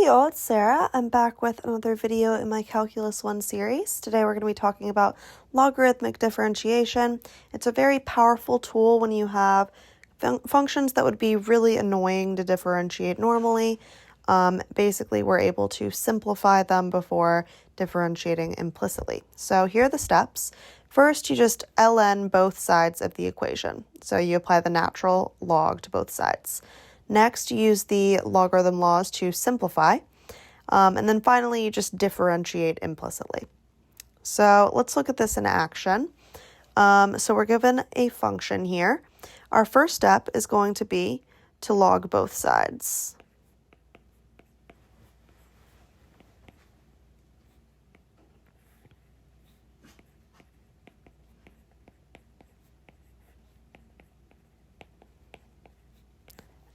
y'all, it's Sarah. I'm back with another video in my Calculus 1 series. Today we're going to be talking about logarithmic differentiation. It's a very powerful tool when you have functions that would be really annoying to differentiate normally. Basically, we're able to simplify them before differentiating implicitly. So here are the steps. First, you just ln both sides of the equation. So you apply the natural log to both sides. Next, use the logarithm laws to simplify. And then finally, you just differentiate implicitly. So let's look at this in action. So we're given a function here. Our first step is going to be to log both sides.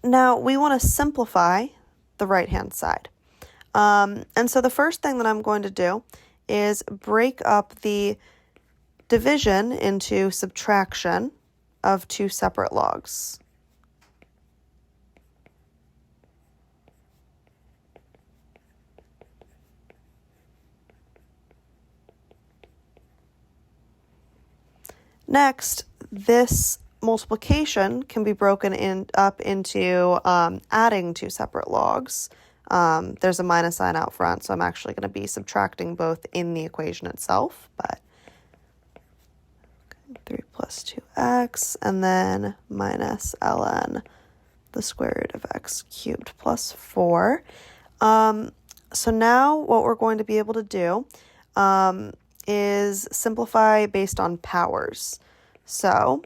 Now, we want to simplify the right-hand side. And so the first thing that I'm going to do is break up the division into subtraction of two separate logs. Next, this multiplication can be broken up into adding two separate logs. There's a minus sign out front, so I'm actually going to be subtracting both in the equation itself. But 3 plus 2x, and then minus ln the square root of x cubed plus 4. So now what we're going to be able to do is simplify based on powers. So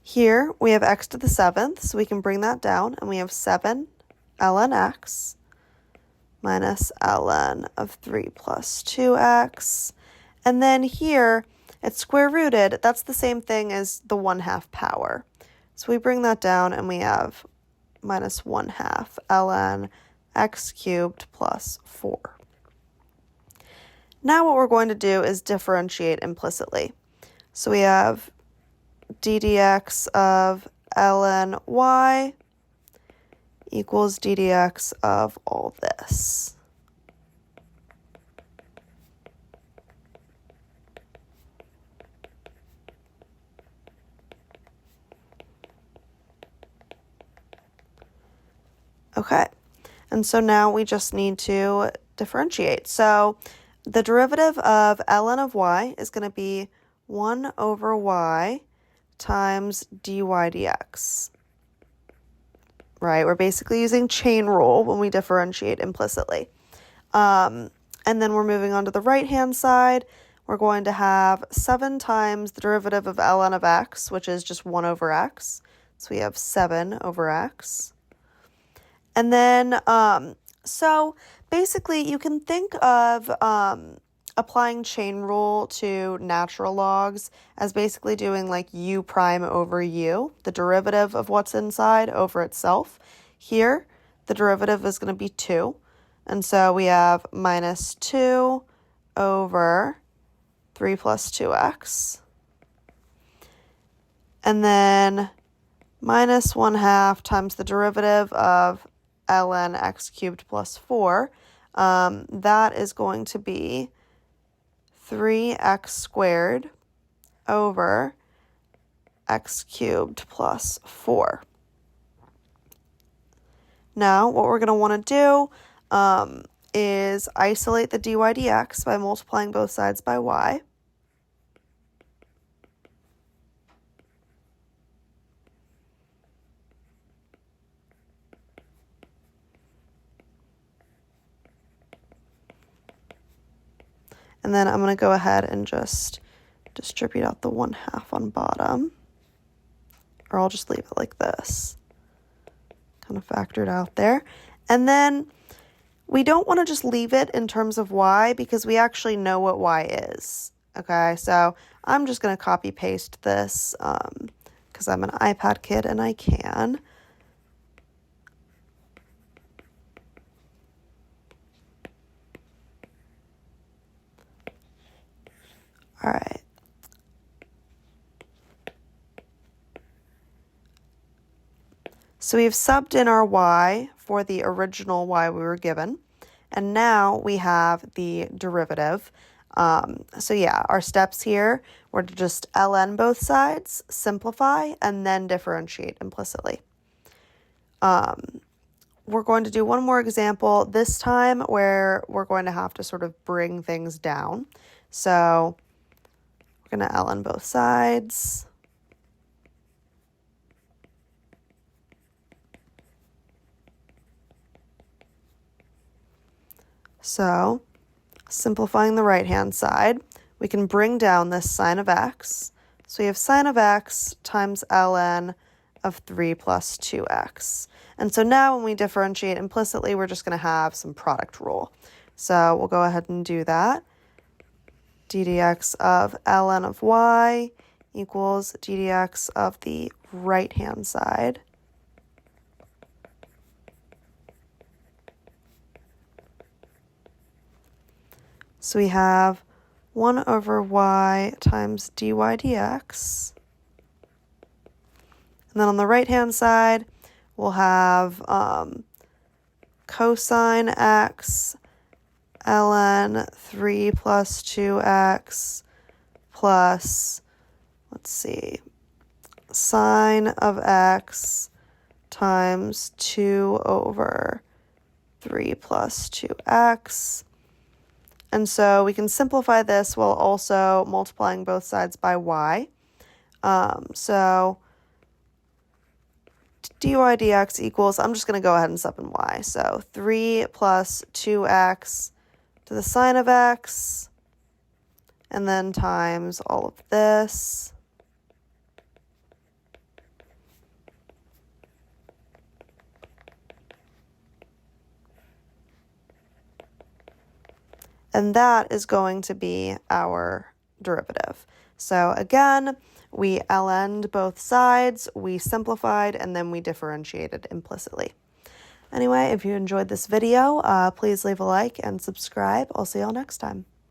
here we have x to the 7th, so we can bring that down, and we have 7 ln x minus ln of 3 plus 2x. And then here, it's square rooted. That's the same thing as the 1/2 power. So we bring that down, and we have minus 1/2 ln x cubed plus 4. Now what we're going to do is differentiate implicitly. So we have d dx of ln y equals d dx of all this. Okay, and so now we just need to differentiate. So the derivative of ln of y is going to be 1 over y times dy dx. Right, we're basically using chain rule when we differentiate implicitly. And then we're moving on to the right-hand side. We're going to have 7 times the derivative of ln of x, which is just 1 over x. So we have 7 over x. And then, so basically you can think of applying chain rule to natural logs as basically doing like u prime over u, the derivative of what's inside over itself. Here, the derivative is going to be 2. And so we have minus 2 over 3 plus 2x. And then minus 1/2 times the derivative of ln x cubed plus 4. That is going to be 3x squared over x cubed plus 4. Now, what we're going to want to do is isolate the dy dx by multiplying both sides by y. And then I'm going to go ahead and just distribute out the 1/2 on bottom. Or I'll just leave it like this. Kind of factored out there. And then we don't want to just leave it in terms of y because we actually know what y is. Okay, so I'm just going to copy paste this because I'm an iPad kid and I can. All right. So we've subbed in our y for the original y we were given. And now we have the derivative. So yeah, our steps here were to just ln both sides, simplify, and then differentiate implicitly. We're going to do one more example this time where we're going to have to sort of bring things down. So we're going to ln both sides. So simplifying the right-hand side, we can bring down this sine of x. So we have sine of x times ln of 3 plus 2x. And so now when we differentiate implicitly, we're just going to have some product rule. So we'll go ahead and do that. d dx of ln of y equals d dx of the right-hand side. So we have 1 over y times dy dx. And then on the right-hand side, we'll have cosine x ln 3 plus 2x plus, let's see, sine of x times 2 over 3 plus 2x. And so we can simplify this while also multiplying both sides by y. So dy dx equals, I'm just going to go ahead and sub in y. So 3 plus 2x to the sine of x, and then times all of this. And that is going to be our derivative. So again, we ln'd both sides, we simplified, and then we differentiated implicitly. Anyway, if you enjoyed this video, please leave a like and subscribe. I'll see y'all next time.